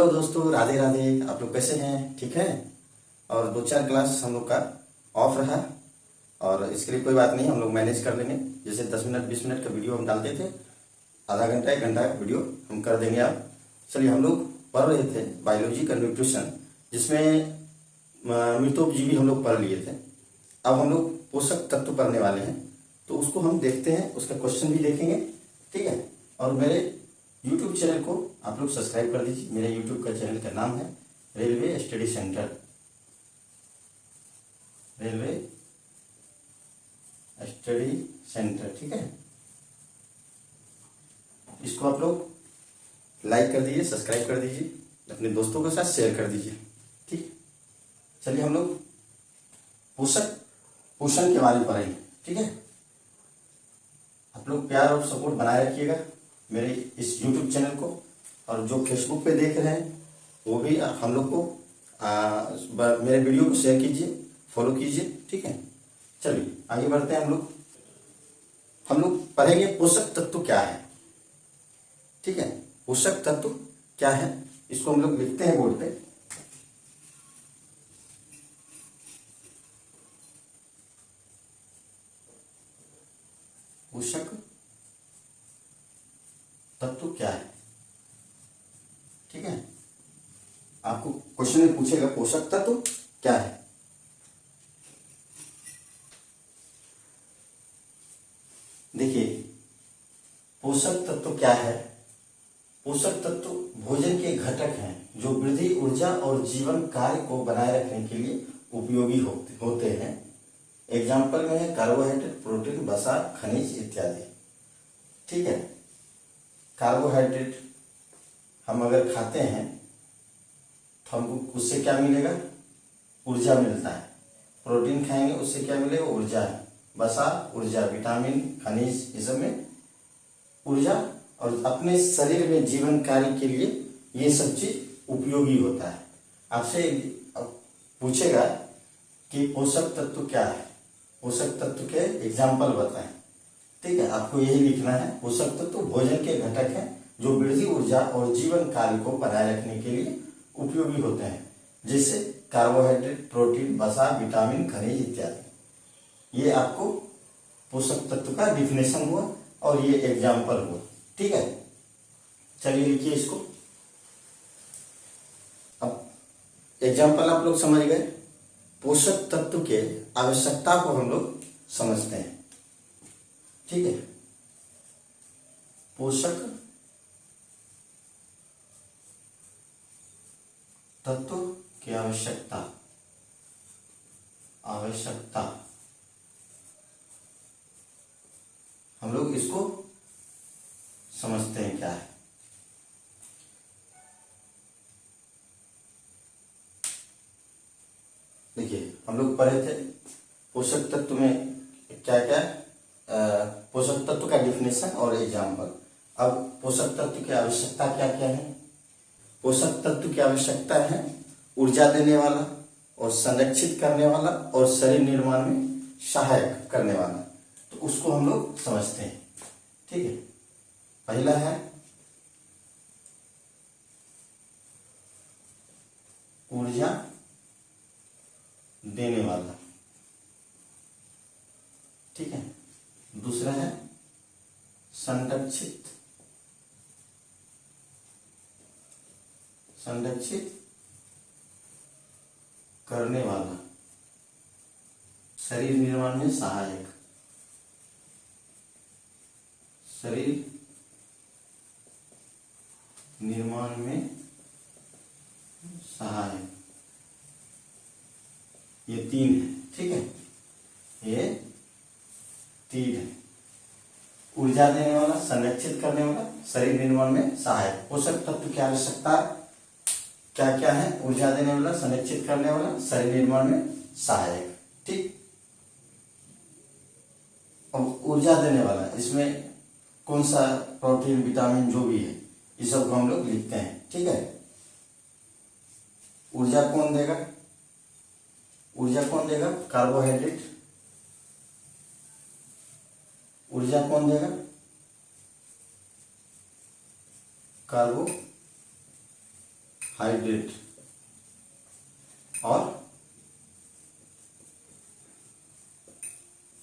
Hello दोस्तों, राधे राधे। आप लोग कैसे हैं? ठीक है। और 2-4 क्लास हम लोग का ऑफ रहा, और इसके लिए कोई बात नहीं, हम लोग मैनेज कर लेंगे। जैसे 10 मिनट 20 मिनट का वीडियो हम डालते थे, आधा घंटा 1 घंटा का वीडियो हम कर देंगे। आप चलिए, हम लोग पढ़ रहे थे बायोलॉजी का न्यूट्रिशन, जिसमें मृतोपजीवी हम लोग पढ़ लिए थे। अब हम लोग पोषक तत्व पढ़ने वाले हैं, तो उसको हम देखते हैं, उसका क्वेश्चन भी देखेंगे। ठीक है। और मेरे यूट्यूब चैनल को आप लोग सब्सक्राइब कर दीजिए। मेरे यूट्यूब का चैनल का नाम है railway study centre. Railway study centre, ठीक है। इसको आप लोग लाइक कर दीजिए, सब्सक्राइब कर दीजिए, अपने दोस्तों के साथ शेयर कर दीजिए। ठीक। चलिए, हम लोग पोषण के बारे में पढ़ेंगे। ठीक है। आप लोग प्यार और सपोर्ट बनाए रखिएगा मेरे इस यूट्यूब चैनल को, और जो फेसबुक पे देख रहे हैं वो भी हम लोग को मेरे वीडियो को शेयर कीजिए, फॉलो कीजिए। ठीक है। चलिए आगे बढ़ते हैं। हम लोग पढ़ेंगे पोषक तत्व क्या है। ठीक है। पोषक तत्व क्या है, इसको हम लोग लिखते हैं बोर्ड पे। पोषक तत्व क्या है। ठीक है। आपको क्वेश्चन में पूछेगा पोषक तत्व क्या है। देखिए, पोषक तत्व क्या है। पोषक तत्व भोजन के घटक हैं जो वृद्धि, ऊर्जा और जीवन कार्य को बनाए रखने के लिए उपयोगी होते हैं। एग्जाम्पल में है कार्बोहाइड्रेट, प्रोटीन, वसा, खनिज इत्यादि। ठीक है। कार्बोहाइड्रेट हम अगर खाते हैं तो हमको उससे क्या मिलेगा? ऊर्जा मिलता है। प्रोटीन खाएंगे उससे क्या मिलेगा? ऊर्जा है। वसा ऊर्जा, विटामिन, खनिज, ये सब में ऊर्जा, और अपने शरीर में जीवन कार्य के लिए ये सब चीज उपयोगी होता है। आपसे पूछेगा कि पोषक तत्व क्या है, पोषक तत्व के एग्जाम्पल बताएं। ठीक है। आपको यही लिखना है, पोषक तत्व भोजन के घटक हैं जो वृद्धि, ऊर्जा और जीवन कार्य को बनाए रखने के लिए उपयोगी होते हैं, जैसे कार्बोहाइड्रेट, प्रोटीन, वसा, विटामिन, खनिज इत्यादि। ये आपको पोषक तत्व का डिफिनेशन हुआ और ये एग्जाम्पल हुआ। ठीक है। चलिए लिखिए इसको। अब एग्जाम्पल आप लोग समझ गए। पोषक तत्व के आवश्यकता को हम लोग समझते हैं। ठीक है। पोषक तत्व की आवश्यकता हम लोग इसको समझते हैं क्या है। देखिए, हम लोग पढ़े थे पोषक तत्व में क्या क्या, पोषक तत्व का डिफिनेशन और एग्जाम्पल। अब पोषक तत्व की आवश्यकता क्या क्या है। पोषक तत्व की आवश्यकता है ऊर्जा देने वाला और संरक्षित करने वाला और शरीर निर्माण में सहायक करने वाला। तो उसको हम लोग समझते हैं। ठीक है। पहला है ऊर्जा देने वाला। ठीक है। दूसरा है संरक्षित करने वाला, शरीर निर्माण में सहायक। शरीर निर्माण में सहायक, ये 3 है। ठीक है। ये 3 है। ऊर्जा देने वाला, संरक्षित करने वाला, शरीर निर्माण में सहायक। पोषक तत्व की आवश्यकता क्या क्या है? ऊर्जा देने वाला, संरक्षित करने वाला, शरीर निर्माण में सहायक। ठीक। अब ऊर्जा देने वाला, इसमें कौन सा प्रोटीन, विटामिन जो भी है, ये सब को हम लोग लिखते हैं। ठीक है। ऊर्जा कौन देगा? कार्बोहाइड्रेट। ऊर्जा कौन देगा? हाइड्रेट और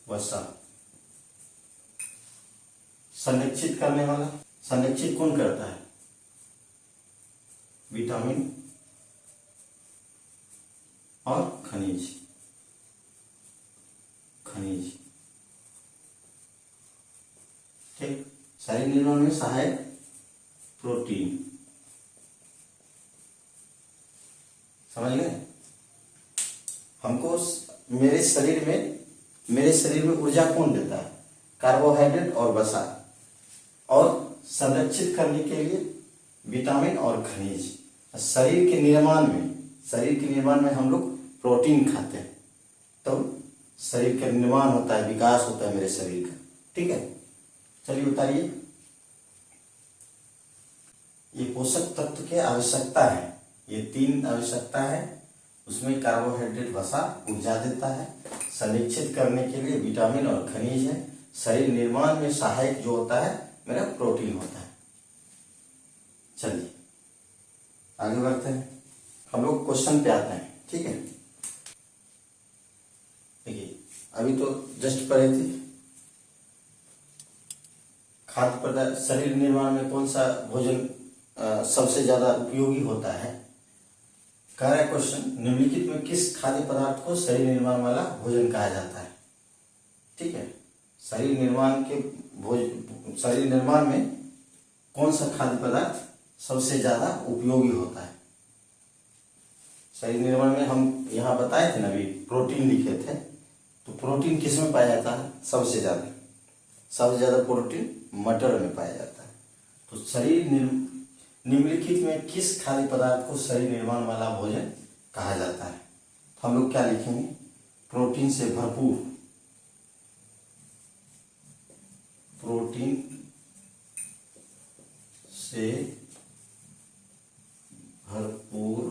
वसा। संरक्षित करने वाला, संरक्षित कौन करता है? विटामिन और खनिज, खनिज। ठीक। शरीर निर्माण में सहायक प्रोटीन। समझ गए? हमको मेरे शरीर में ऊर्जा कौन देता है? कार्बोहाइड्रेट और वसा। और संरक्षित करने के लिए विटामिन और खनिज। शरीर के निर्माण में हम लोग प्रोटीन खाते हैं, तो शरीर का निर्माण होता है, विकास होता है मेरे शरीर का। ठीक है, चलिए उतारिए। ये पोषक तत्व की आवश्यकता है, ये 3 आवश्यकता है। उसमें कार्बोहाइड्रेट वसा ऊर्जा देता है, संरक्षित करने के लिए विटामिन और खनिज है, शरीर निर्माण में सहायक जो होता है मेरा प्रोटीन होता है। चलिए आगे बढ़ते हैं, हम लोग क्वेश्चन पे आते हैं। ठीक है, देखिए अभी तो जस्ट पढ़े थे खाद्य पदार्थ, शरीर निर्माण में कौन सा भोजन सबसे ज्यादा उपयोगी होता है। कह रहा है क्वेश्चन, निम्नलिखित में किस खाद्य पदार्थ को शरीर निर्माण वाला भोजन कहा जाता है। ठीक है, शरीर निर्माण में कौन सा खाद्य पदार्थ सबसे ज्यादा उपयोगी होता है। शरीर निर्माण में हम यहाँ बताए थे ना, अभी प्रोटीन लिखे थे, तो प्रोटीन किस में पाया जाता है? सबसे ज्यादा प्रोटीन मटर में पाया जाता है। तो निम्नलिखित में किस खाद्य पदार्थ को शरीर निर्माण वाला भोजन कहा जाता है। तो हम लोग क्या लिखेंगे? प्रोटीन से भरपूर, प्रोटीन से भरपूर,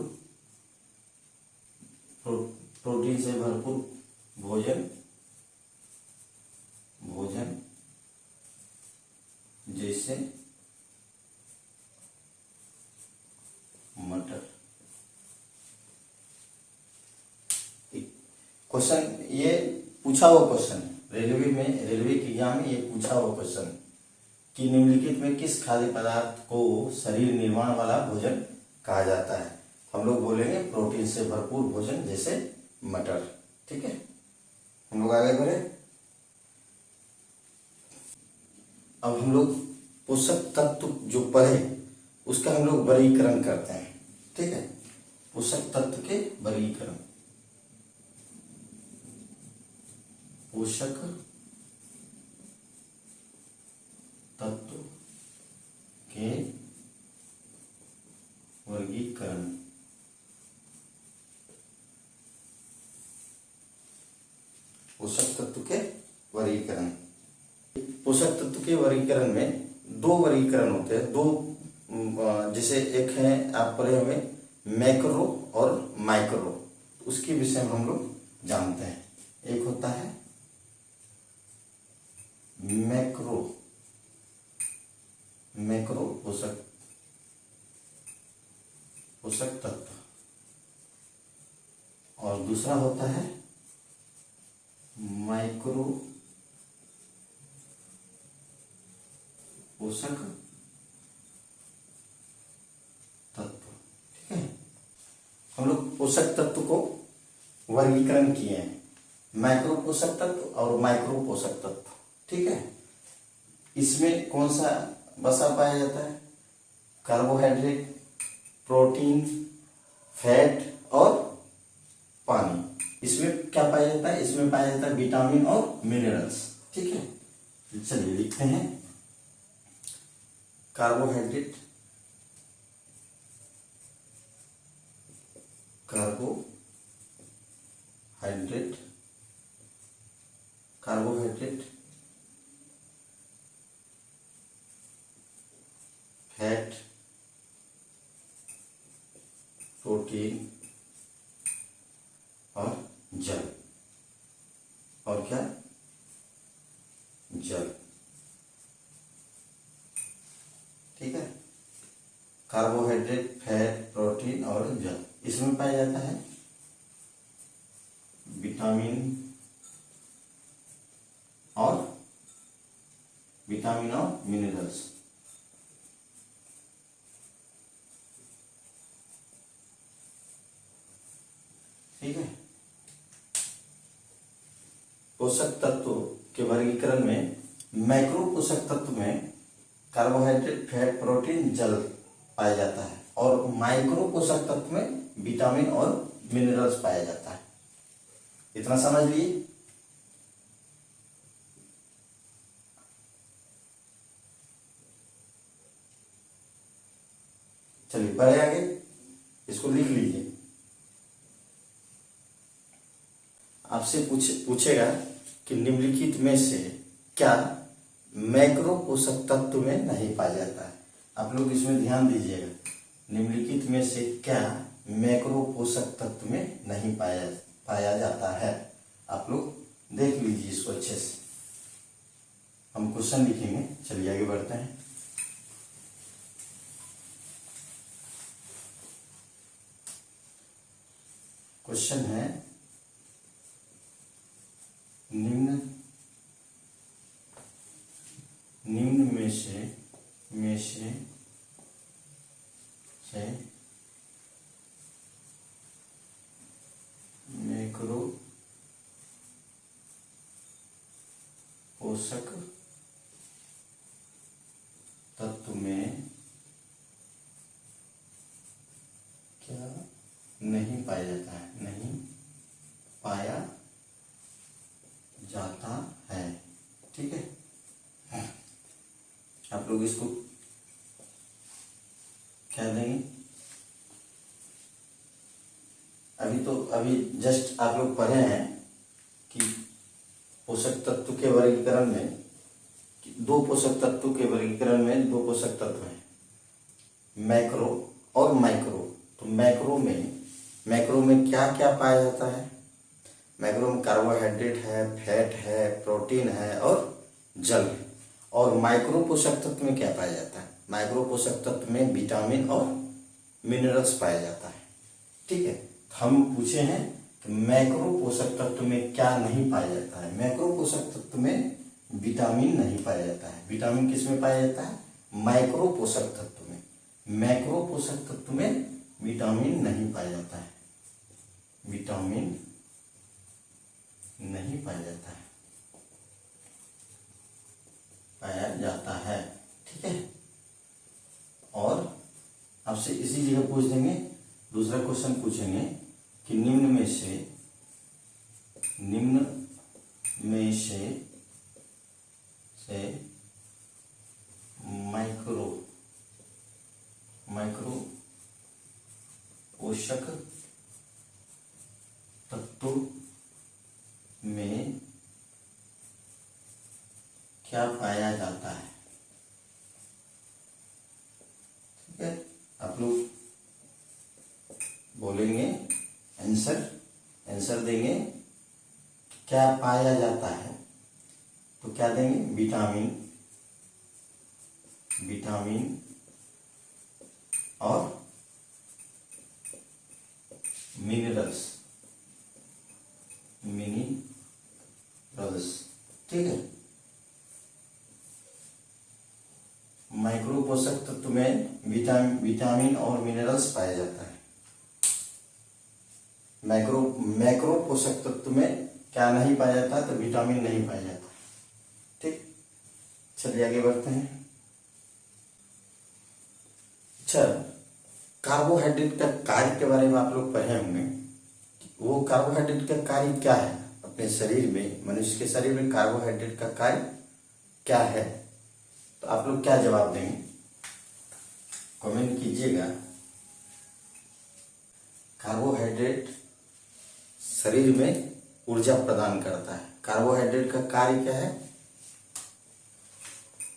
प्रोटीन से भरपूर भोजन जैसे मटर। क्वेश्चन ये पूछा हुआ क्वेश्चन, रेलवे के एग्जाम में ये पूछा हुआ क्वेश्चन कि निम्नलिखित में किस खाद्य पदार्थ को शरीर निर्माण वाला भोजन कहा जाता है। हम लोग बोलेंगे प्रोटीन से भरपूर भोजन जैसे मटर। ठीक है, हम लोग आगे बढ़े। अब हम लोग पोषक तत्व जो पढ़े उसका हम लोग वर्गीकरण करते हैं। ठीक है, पोषक तत्व के वर्गीकरण, पोषक तत्व के वर्गीकरण। पोषक तत्व के वर्गीकरण, पोषक तत्व के वर्गीकरण में 2 वर्गीकरण होते हैं। 2 जैसे एक है आप पढ़े हुए मैक्रो और माइक्रो, उसके विषय में हम लोग जानते हैं। एक होता है मैक्रो पोषक तत्व, और दूसरा होता है माइक्रो पोषक तत्व। ठीक है, हम लोग पोषक तत्व को वर्गीकरण किए हैं, मैक्रो पोषक तत्व और माइक्रो पोषक तत्व। ठीक है, इसमें कौन सा वसा पाया जाता है? कार्बोहाइड्रेट, प्रोटीन, फैट और पानी। इसमें क्या पाया जाता है? इसमें पाया जाता है विटामिन और मिनरल्स। ठीक है, चलिए लिखते हैं कार्बोहाइड्रेट, फैट, प्रोटीन और जल। और क्या? जल। ठीक है, कार्बोहाइड्रेट, फैट, प्रोटीन और जल। इसमें पाया जाता है विटामिन और मिनरल्स। ठीक है। पोषक तत्व के वर्गीकरण में मैक्रो पोषक तत्व में कार्बोहाइड्रेट, फैट, प्रोटीन, जल पाया जाता है और माइक्रो पोषक तत्व में विटामिन और मिनरल्स पाया जाता है। इतना समझ लिए। चलिए बढ़े आगे, इसको लिख लीजिए। आपसे पूछेगा कि निम्नलिखित में से क्या मैक्रो पोषक तत्व में नहीं पाया जाता है। आप लोग इसमें ध्यान दीजिएगा, निम्नलिखित में से क्या मैक्रो पोषक तत्व में नहीं पाया जाता है। आप लोग देख लीजिए इसको अच्छे से। हम क्वेश्चन लिखेंगे, चलिए आगे बढ़ते हैं। क्वेश्चन है निम्न में से मैक्रो पोषक तत्व में क्या नहीं पाया जाता है, नहीं पाया जाता है। ठीक है, आप लोग इसको क्या देंगे। अभी जस्ट आप लोग पढ़े हैं कि पोषक तत्व के वर्गीकरण में दो पोषक तत्व के वर्गीकरण में दो पोषक तत्व हैं, मैक्रो और माइक्रो। तो मैक्रो में क्या क्या पाया जाता है। मैक्रो में कार्बोहाइड्रेट है, फैट है, प्रोटीन है और जल है। और माइक्रो पोषक तत्व में क्या पाया जाता है। माइक्रो पोषक तत्व में विटामिन और मिनरल्स पाया जाता है। ठीक है, हम पूछे हैं कि मैक्रो पोषक तत्व में क्या नहीं पाया जाता है। मैक्रो पोषक तत्व में विटामिन नहीं पाया जाता है। विटामिन किस में पाया जाता है, माइक्रो पोषक तत्व में। मैक्रो पोषक तत्व में विटामिन नहीं पाया जाता है, विटामिन नहीं पाया जाता है, पाया जाता है। ठीक है, और आपसे इसी जगह पूछ देंगे, दूसरा क्वेश्चन पूछेंगे कि निम्न में से माइक्रो पोषक तत्व में क्या पाया जाता है। ठीक है, आप लोग बोलेंगे आंसर देंगे क्या पाया जाता है। तो क्या देंगे, विटामिन और मिनरल्स। ठीक है, माइक्रो पोषक तत्व में विटामिन और मिनरल्स पाया जाता है। मैक्रो पोषक तत्व में क्या नहीं पाया जाता, तो विटामिन नहीं पाया जाता। ठीक, चलिए आगे बढ़ते हैं। अच्छा, कार्बोहाइड्रेट का कार्य के बारे में आप लोग पढ़े होंगे। वो कार्बोहाइड्रेट का कार्य क्या है अपने शरीर में, मनुष्य के शरीर में कार्बोहाइड्रेट का कार्य क्या है। तो आप लोग क्या जवाब देंगे, कमेंट कीजिएगा। कार्बोहाइड्रेट शरीर में ऊर्जा प्रदान करता है। कार्बोहाइड्रेट का कार्य क्या है,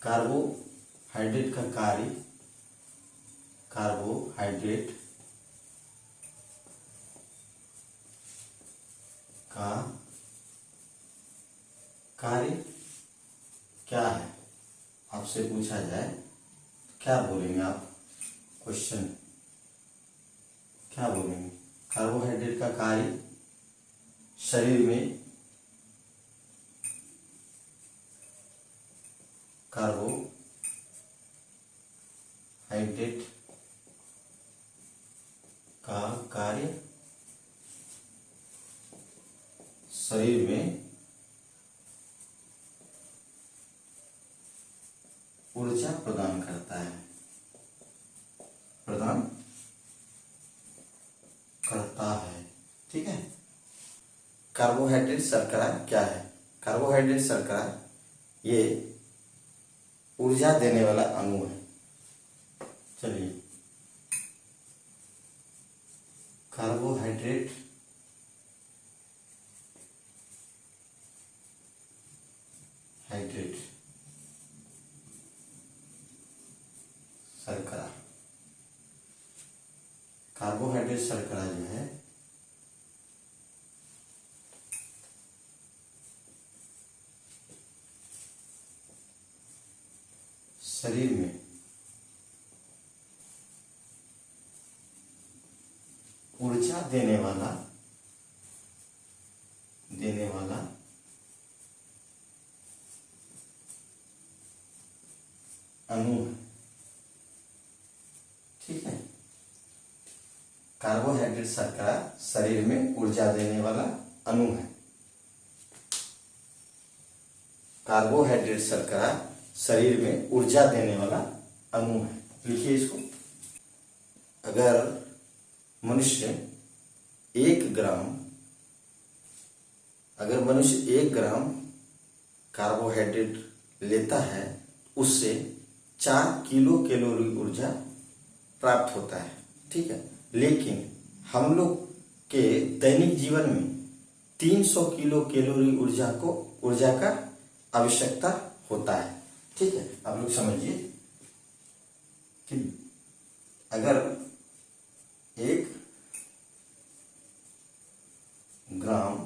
कार्बोहाइड्रेट का कार्य क्या है, आपसे पूछा जाए क्या बोलेंगे आप, क्वेश्चन क्या बोलेंगे, कार्बोहाइड्रेट का कार्य शरीर में कार्बोहाइड्रेट का कार्य शरीर में ऊर्जा प्रदान करता है, प्रदान करता है। ठीक है। कार्बोहाइड्रेट शर्करा क्या है? कार्बोहाइड्रेट शर्करा ये ऊर्जा देने वाला अणु है। चलिए, कार्बोहाइड्रेट शर्करा, कार्बोहाइड्रेट शर्करा जो है शरीर में ऊर्जा देने वाला अणु है। ठीक है। कार्बोहाइड्रेट शर्करा शरीर में ऊर्जा देने वाला अणु है। कार्बोहाइड्रेट शर्करा शरीर में ऊर्जा देने वाला अणु है। लिखिए इसको। अगर मनुष्य 1 ग्राम कार्बोहाइड्रेट लेता है, उससे 4 किलो कैलोरी ऊर्जा प्राप्त होता है। ठीक है। लेकिन हम लोग के दैनिक जीवन में 300 किलो कैलोरी ऊर्जा का आवश्यकता होता है। ठीक है। आप लोग समझिए कि अगर 1 ग्राम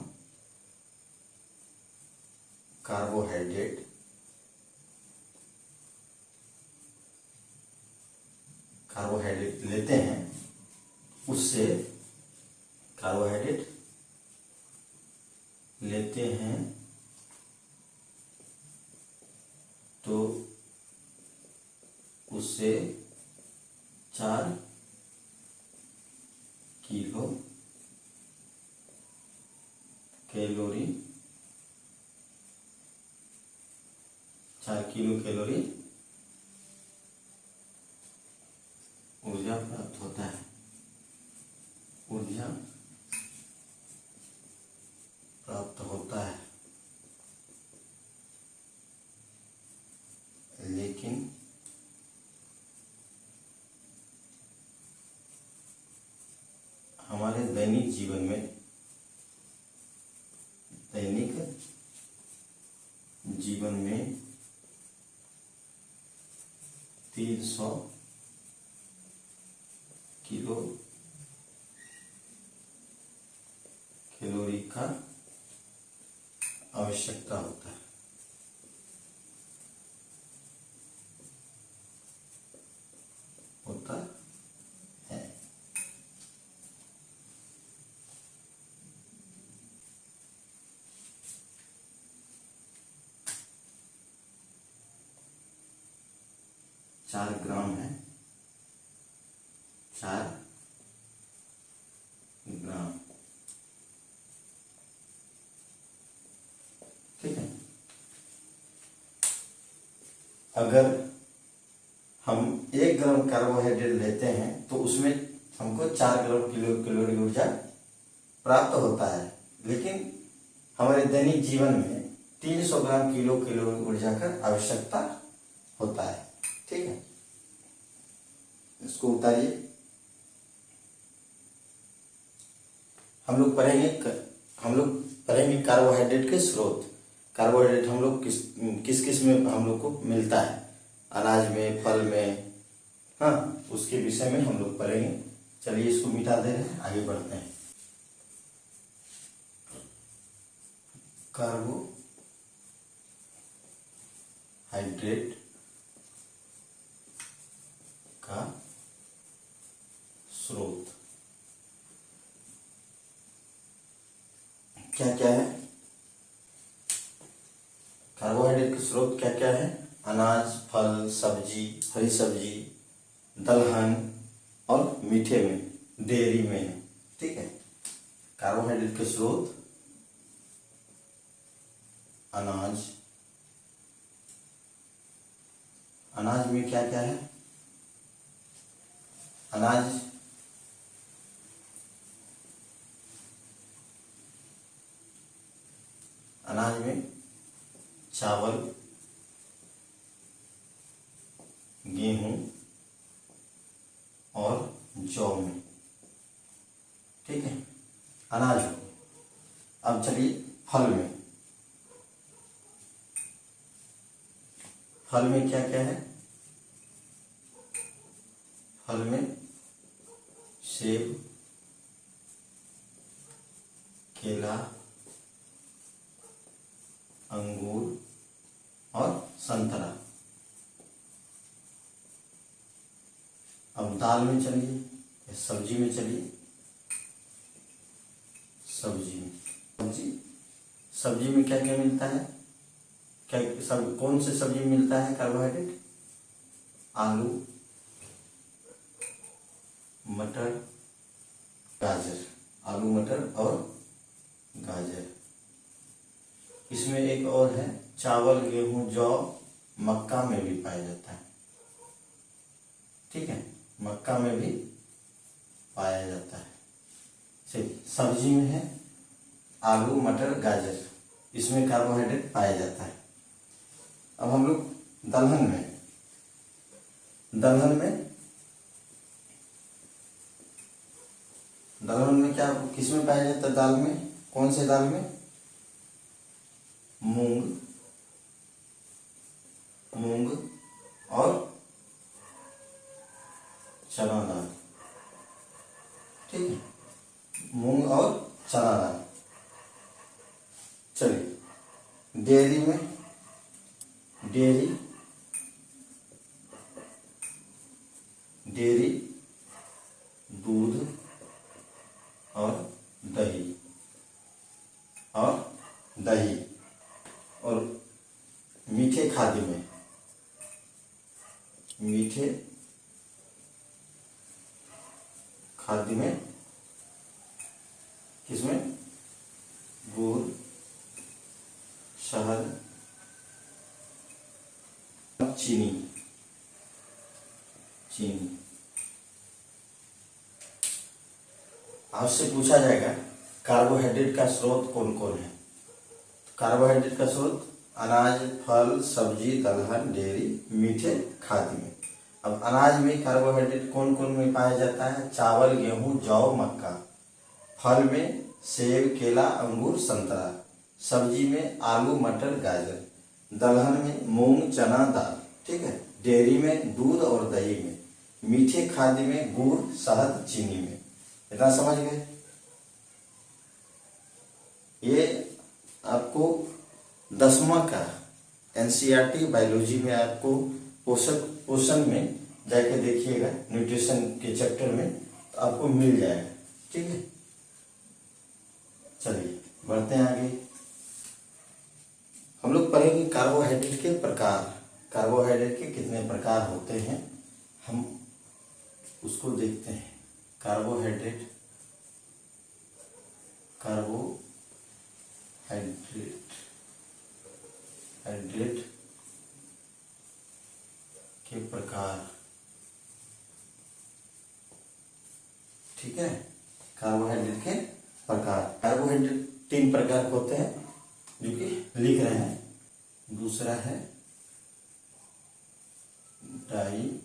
कार्बोहाइड्रेट लेते हैं, उससे कार्बोहाइड्रेट लेते हैं तो उससे 4 किलो कैलोरी ऊर्जा प्राप्त होता है। लेकिन हमारे दैनिक जीवन में 300 किलो कैलोरी का आवश्यकता होता है। चार ग्राम है, 4 ग्राम। ठीक है। अगर हम 1 ग्राम कार्बोहाइड्रेट लेते हैं तो उसमें हमको 4 ग्राम कैलोरी ऊर्जा प्राप्त होता है, लेकिन हमारे दैनिक जीवन में 300 ग्राम कैलोरी ऊर्जा का आवश्यकता होता है। ठीक है। इसको उतारिए। हम लोग पढ़ेंगे कार्बोहाइड्रेट के स्रोत। कार्बोहाइड्रेट हम लोग किस में हम लोग को मिलता है, अनाज में, फल में, हाँ, उसके विषय में हम लोग पढ़ेंगे। चलिए इसको मिटा दे रहे हैं, आगे बढ़ते हैं। कार्बोहाइड्रेट का स्रोत। क्या क्या है? कार्बोहाइड्रेट के स्रोत क्या क्या है? अनाज, फल, सब्जी, हरी सब्जी, दलहन और मीठे में, डेयरी में है। ठीक है, कार्बोहाइड्रेट के स्रोत अनाज, अनाज में क्या क्या है? अनाज अनाज में चावल, गेहूं और जौ में। ठीक है, अनाज हो। अब चलिए फल में, फल में क्या क्या है? फल में सेब, केला, अंगूर और संतरा। अब दाल में चलिए, सब्जी में चलिए, सब्जी में क्या क्या मिलता है? क्या सब कौन से सब्जी में मिलता है कार्बोहाइड्रेट? आलू, मटर, गाजर, आलू, मटर और गाजर। इसमें एक और है, चावल, गेहूं, जौ, मक्का में भी पाया जाता है। ठीक है, मक्का में भी पाया जाता है। सब्जी में है आलू, मटर, गाजर, इसमें कार्बोहाइड्रेट पाया जाता है। अब हम लोग दलहन में, दलहन में क्या किस में पाया जाता है? दाल में, कौन से दाल में? मूंग और चना दाल। ठीक है, मूंग और चना दाल। चलिए डेयरी में, डेयरी दूध और दही और मीठे खाद्य में, किसमें? गुड़, शहद, चीनी। आपसे पूछा जाएगा कार्बोहाइड्रेट का स्रोत कौन कौन है? कार्बोहाइड्रेट का स्रोत अनाज, फल, सब्जी, दलहन, डेयरी, मीठे खाद्य में। अब अनाज में कार्बोहाइड्रेट कौन कौन में पाया जाता है? चावल, गेहूं, जौ, मक्का। फल में सेब, केला, अंगूर, संतरा। सब्जी में आलू, मटर, गाजर। दलहन में मूंग, चना, दाल। ठीक है, डेयरी में दूध और दही में। मीठे खाद्य में गुड़, शहद, चीनी में। इतना समझ गए? ये आपको 10वां का एनसीईआरटी बायोलॉजी में आपको पोषण में जाके देखिएगा, न्यूट्रिशन के चैप्टर में तो आपको मिल जाएगा। ठीक है, चलिए बढ़ते हैं आगे। हम लोग पढ़ेंगे कार्बोहाइड्रेट के प्रकार। कार्बोहाइड्रेट के कितने प्रकार होते हैं हम उसको देखते हैं। कार्बोहाइड्रेट के प्रकार। ठीक है, कार्बोहाइड्रेट के प्रकार। कार्बोहाइड्रेट 3 प्रकार के होते हैं जो कि लिख रहे हैं। दूसरा है डाइसेकेराइड्स।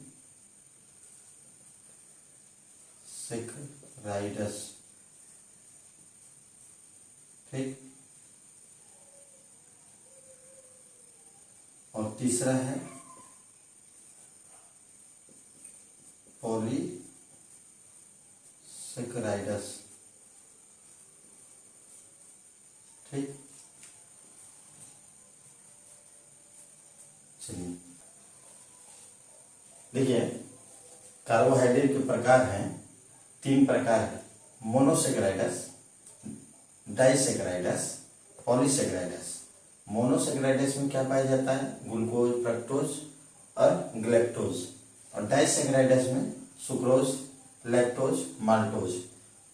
ठीक, और तीसरा है पॉलीसेकेराइड्स। ठीक, चलिए देखिए कार्बोहाइड्रेट के प्रकार हैं, 3 प्रकार है। मोनोसेकेराइड्स, डाइसेकेराइडस, पॉलीसेकेराइडस। मोनोसेकेराइडस में क्या पाया जाता है? ग्लूकोज, फ्रक्टोज और ग्लैक्टोज। और डाइसेकेराइडस में सुक्रोज, लैक्टोज, माल्टोज।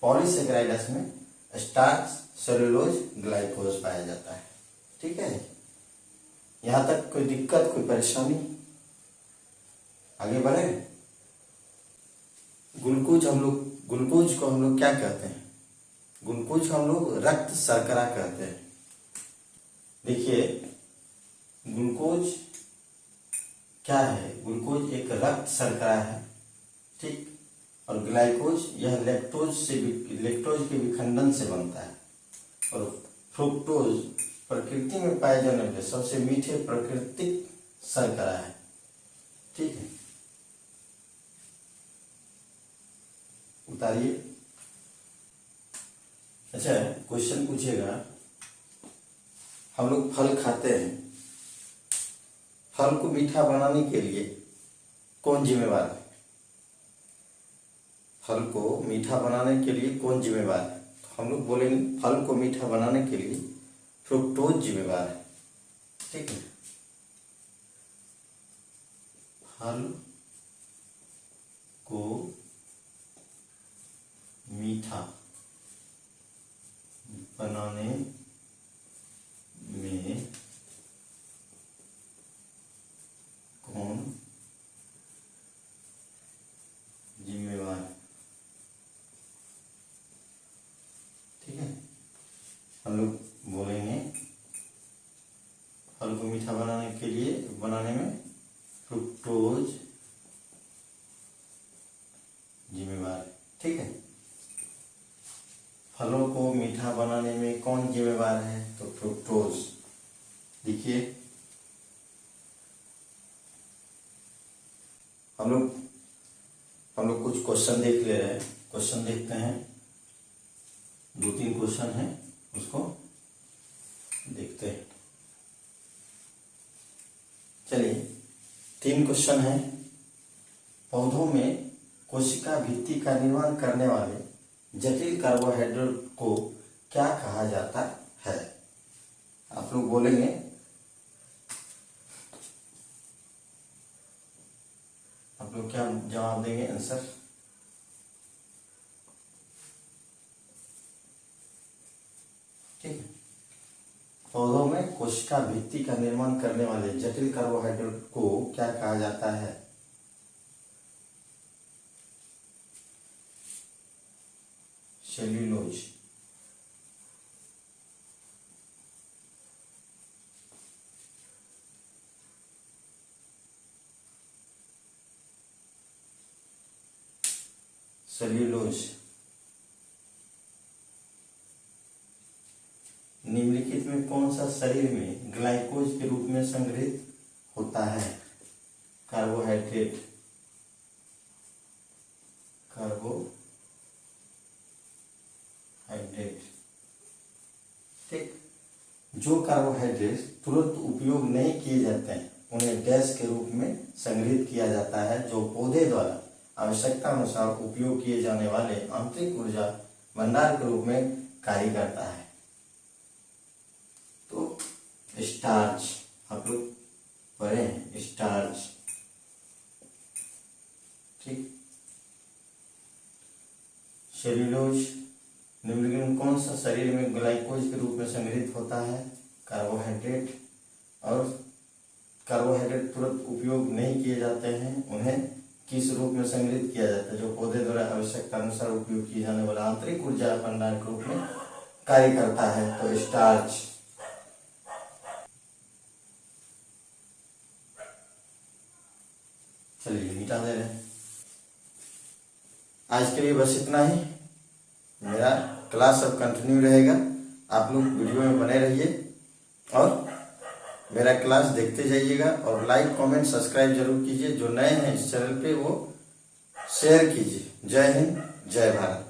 पॉलीसेकेराइडस में स्टार्च, सेलुलोज, ग्लाइकोज पाया जाता है। ठीक है, यहां तक कोई दिक्कत, कोई परेशानी? आगे बढ़े। ग्लूकोज को हम लोग क्या कहते हैं? ग्लूकोज को हम लोग रक्त शर्करा कहते हैं। देखिए, ग्लूकोज क्या है? ग्लूकोज एक रक्त शर्करा है, ठीक। और ग्लाइकोज यह लैक्टोज के विखंडन से बनता है। और फ्रुक्टोज प्रकृति में पाए जाने वाले सबसे मीठे प्राकृतिक शर्करा है, ठीक है। उतारिए। अच्छा, क्वेश्चन पूछेगा, हम लोग फल खाते हैं, फल को मीठा बनाने के लिए कौन जिम्मेवार है? फल को मीठा बनाने के लिए कौन जिम्मेवार है? तो हम लोग बोलेंगे फल को मीठा बनाने के लिए फ्रुक्टोज जिम्मेवार है, ठीक है। फल को मीठा बनाने में कौन जिम्मेवार है? ठीक है, हम लोग बोलेंगे फल को मीठा बनाने में फ्रुक्टोज जिम्मेवार है, ठीक है। फलों को मीठा बनाने में कौन जिम्मेवार है? तो फ्रुक्टोज। देखिए, हम लोग कुछ क्वेश्चन देख ले रहे हैं। क्वेश्चन देखते हैं, 2-3 क्वेश्चन है, उसको देखते हैं। चलिए, 3 क्वेश्चन है। पौधों में कोशिका भित्ति का निर्माण करने वाले जटिल कार्बोहाइड्रेट को क्या कहा जाता है? आप लोग बोलेंगे, आप लोग क्या जवाब देंगे? आंसर ठीक है। पौधों में कोशिका भित्ति का निर्माण करने वाले जटिल कार्बोहाइड्रेट को क्या कहा जाता है? सेल्यूलोज। सेल्यूलोज। निम्नलिखित में कौन सा शरीर में ग्लाइकोज के रूप में संग्रहित होता है? कार्बोहाइड्रेट। ठीक। जो कार्बोहाइड्रेट तुरंत उपयोग नहीं किए जाते हैं उन्हें गैस के रूप में संग्रहित किया जाता है, जो पौधे द्वारा आवश्यकता अनुसार उपयोग किए जाने वाले आंतरिक ऊर्जा भंडार के रूप में कार्य करता है। तो स्टार्च, आप लोग पढ़े हैं स्टार्च, ठीक। सेल्यूलोज, निम्नलिखित कौन सा शरीर में ग्लाइकोज के रूप में संग्रहित होता है? कार्बोहाइड्रेट। और कार्बोहाइड्रेट तुरंत उपयोग नहीं किए जाते हैं, उन्हें किस रूप में संग्रहित किया जाता है? जो पौधे द्वारा आवश्यकता अनुसार उपयोग किए जाने वाला आंतरिक ऊर्जा भंडार के रूप में कार्य करता है, तो स्टार्च। चलिए मिटा दे रहे हैं। आज के लिए बस इतना ही। मेरा क्लास अब कंटिन्यू रहेगा, आप लोग वीडियो में बने रहिए और मेरा क्लास देखते जाइएगा। और लाइक, कमेंट, सब्सक्राइब जरूर कीजिए। जो नए हैं इस चैनल पे वो शेयर कीजिए। जय हिंद, जय भारत।